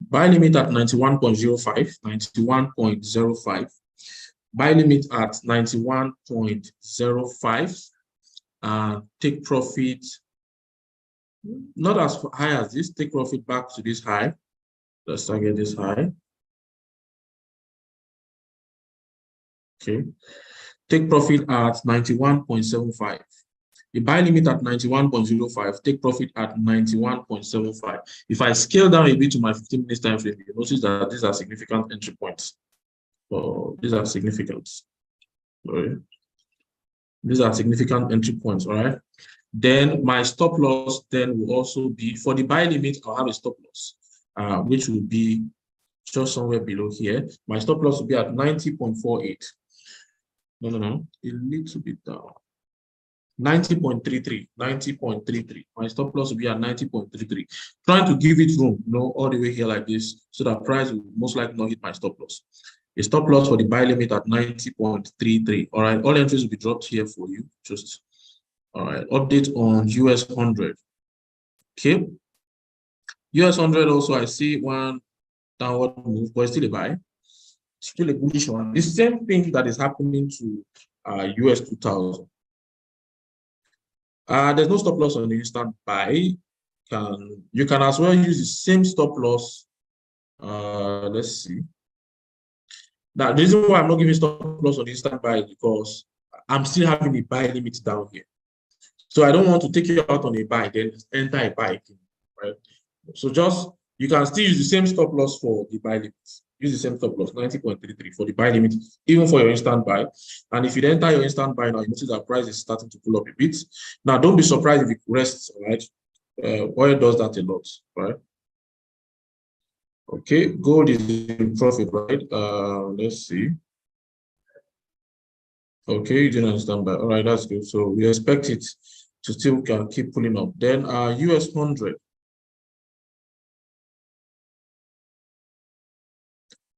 Buy limit at 91.05, 91.05. Buy limit at 91.05. Take profit, not as high as this, take profit back to this high. Let's target this high. Okay. Take profit at 91.75. The buy limit at 91.05, take profit at 91.75. If I scale down a bit to my 15 minutes time frame, you notice that these are significant entry points. So these are significant. Sorry. These are significant entry points, all right? Then my stop loss then will also be, for the buy limit, I'll have a stop loss, which will be just somewhere below here. My stop loss will be at 90.48. No, a little bit down. 90.33, 90.33. My stop loss will be at 90.33. Trying to give it room, all the way here like this, so that price will most likely not hit my stop loss. A stop loss for the buy limit at 90.33. All right, all entries will be dropped here for you. Just all right. Update on US 100. Okay. US 100 also, I see one downward move, but it's still a buy. Still a bullish one. The same thing that is happening to US 2000. There's no stop loss on the instant buy. You can as well use the same stop loss. Let's see. Now, the reason why I'm not giving stop loss on the instant buy is because I'm still having a buy limit down here. So I don't want to take you out on a buy, then enter a buy again, right? So you can still use the same stop loss for the buy limit. Use the same stop loss, 90.33 for the buy limit, even for your instant buy. And if you enter your instant buy now, you notice that price is starting to pull up a bit. Now, don't be surprised if it rests, right? Oil does that a lot, right? Okay, gold is in profit, right? Let's see. Okay, you didn't understand that. All right, that's good. So we expect it to still can keep pulling up. Then US 100.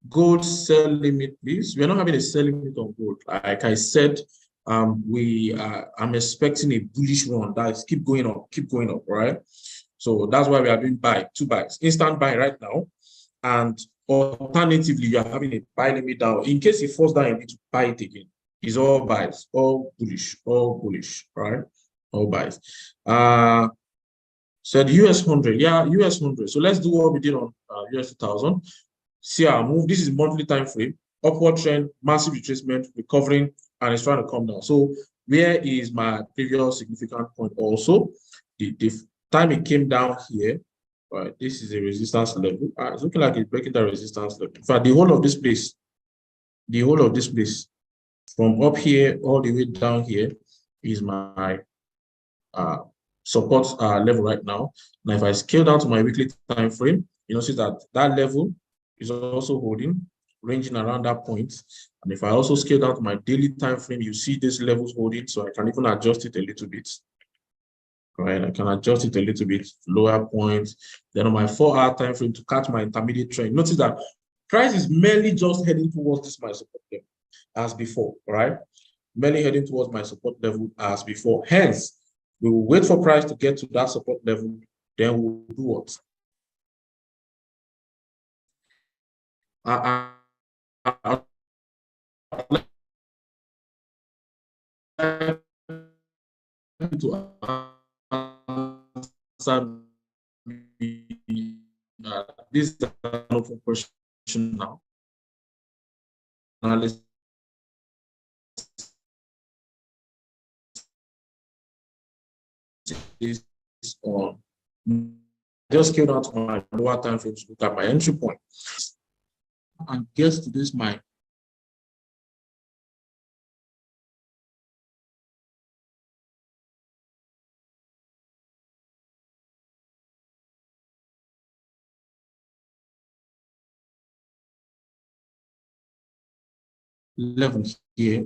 Gold sell limit, please. We're not having a sell limit on gold. Like I said, I'm expecting a bullish run that is keep going up, right? So that's why we are doing two buys, instant buy right now. And alternatively, you are having a buy limit down. In case it falls down, you need to buy it again. It's all buys, all bullish, right? All buys. So the US 100, yeah, US 100. So let's do what we did on US 2000. See our move. This is monthly time frame, upward trend, massive retracement, recovering, and it's trying to come down. So where is my previous significant point also? The time it came down here, right? This is a resistance level. It's looking like it's breaking that resistance level. In fact, the whole of this place, from up here all the way down here is my support level right now. Now, if I scale down to my weekly time frame, you notice that that level is also holding, ranging around that point. And if I also scale down to my daily time frame, you see these levels holding, so I can even adjust it a little bit. Right, I can adjust it a little bit, lower points. Then on my 4-hour time frame to catch my intermediate trend, notice that price is merely just heading towards this my support level as before, right? Merely heading towards my support level as before. Hence, we will wait for price to get to that support level, then we'll do what? To answer this is an open question now. Analysis on just scale down to my lower time frame to look at my entry point and guess to this my level here.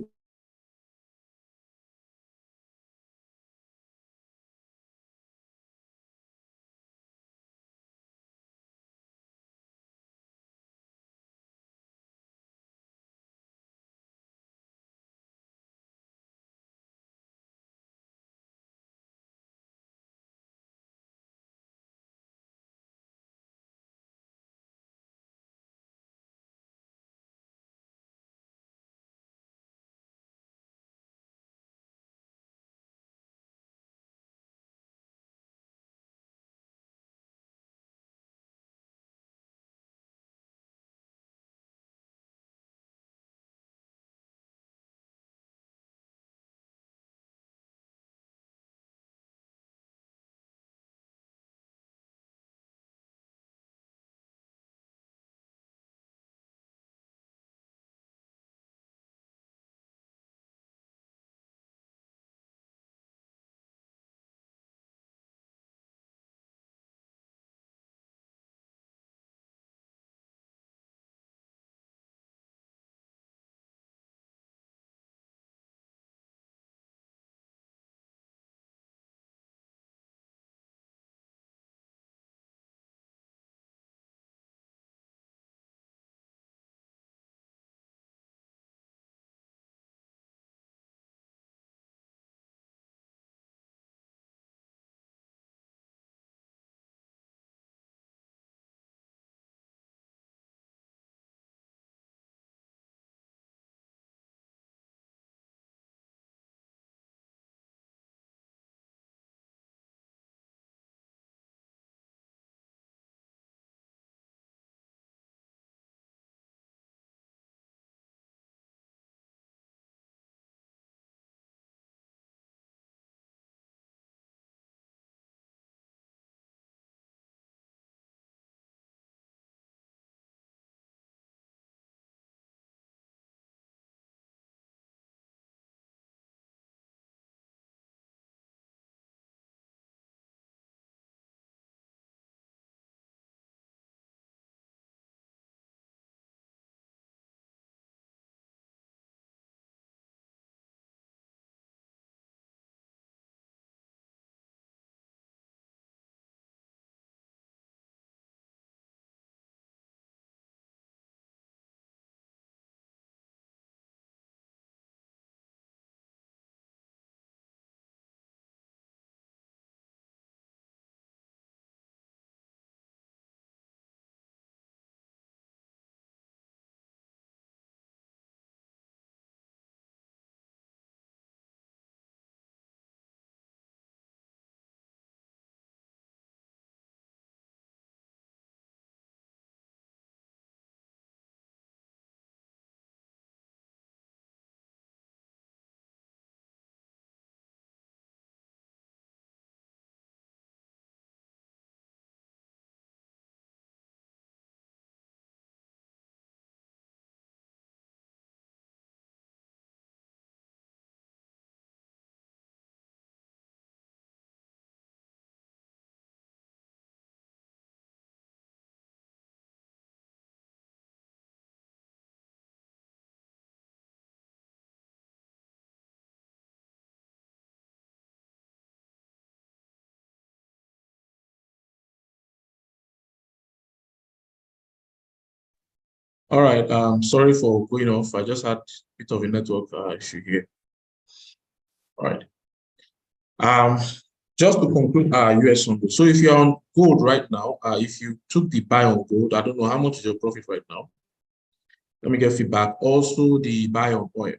All right. Sorry for going off. I just had a bit of a network issue here. All right. Just to conclude US on gold. So if you're on gold right now, if you took the buy on gold, I don't know how much is your profit right now. Let me get feedback. Also, the buy on oil.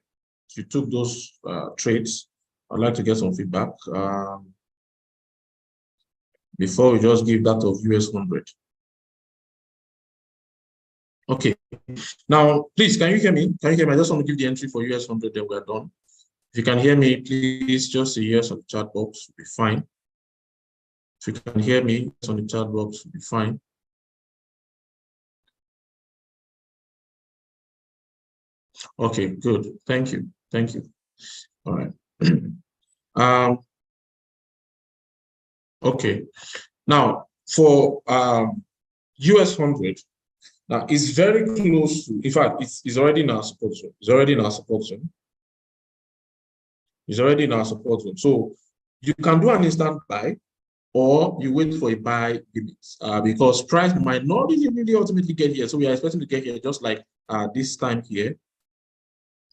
If you took those trades, I'd like to get some feedback before we just give that of US 100. Okay. Now, please, can you hear me? Can you hear me? I just want to give the entry for US 100, then we're done. If you can hear me, please just say yes on the chat box, will be fine. If you can hear me, yes on the chat box, will be fine. Okay, good. Thank you. Thank you. All right. Okay. Now, for US 100, now it's very close to, in fact, it's already in our support zone. It's already in our support zone. It's already in our support zone. So you can do an instant buy, or you wait for a buy limit because price might not really ultimately get here. So we are expecting to get here just like this time here.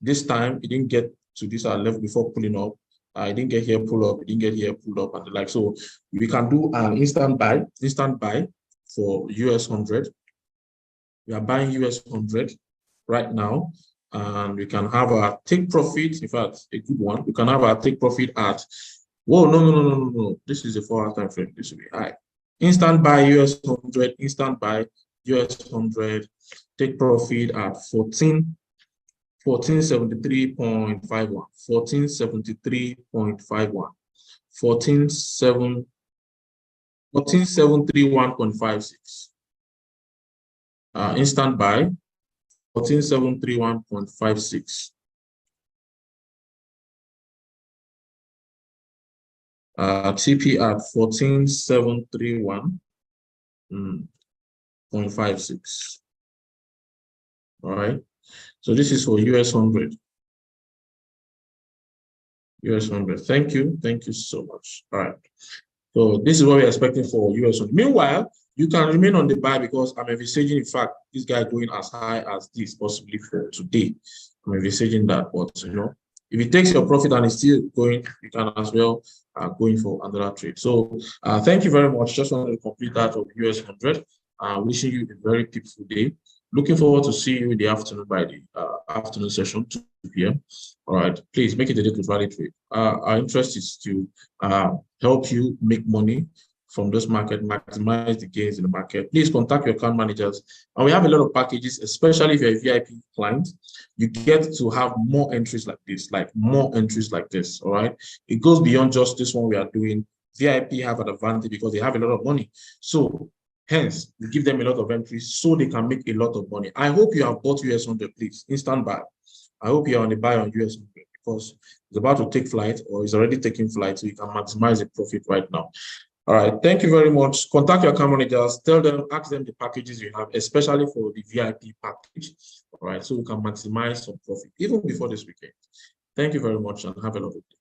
This time it didn't get to this level before pulling up. It didn't get here, pull up. It didn't get here, pull up, and the like. So we can do an instant buy for US 100. We are buying US 100 right now, and we can have our take profit. In fact, a good one. We can have our take profit at. Whoa, no. This is a 4-hour time frame. This will be high. Instant buy US 100, instant buy US 100, take profit at 1473.51, 1473.51, 14,731.56. Instant buy 14,731.56. TP at 14,731.56. All right. So this is for US 100. US 100. Thank you. Thank you so much. All right. So this is what we're expecting for US 100. Meanwhile, you can remain on the buy because I'm envisaging, in fact, this guy going as high as this possibly for today. I'm envisaging that, but if it takes your profit and it's still going, you can as well go in for another trade. So thank you very much. Just wanted to complete that of US 100. Wishing you a very peaceful day. Looking forward to see you in the afternoon by the afternoon session, 2 p.m. All right, please make it a day to valid trade. Our interest is to help you make money from this market, maximize the gains in the market. Please contact your account managers. And we have a lot of packages, especially if you're a VIP client. You get to have more entries like this, all right? It goes beyond just this one we are doing. VIP have an advantage because they have a lot of money. So hence, we give them a lot of entries so they can make a lot of money. I hope you have bought US 100, please, instant buy. I hope you're on the buy on US 100 because it's about to take flight or it's already taking flight, so you can maximize the profit right now. All right, thank you very much. Contact your account managers, ask them the packages you have, especially for the VIP package. All right, so we can maximize some profit even before this weekend. Thank you very much and have a lovely day.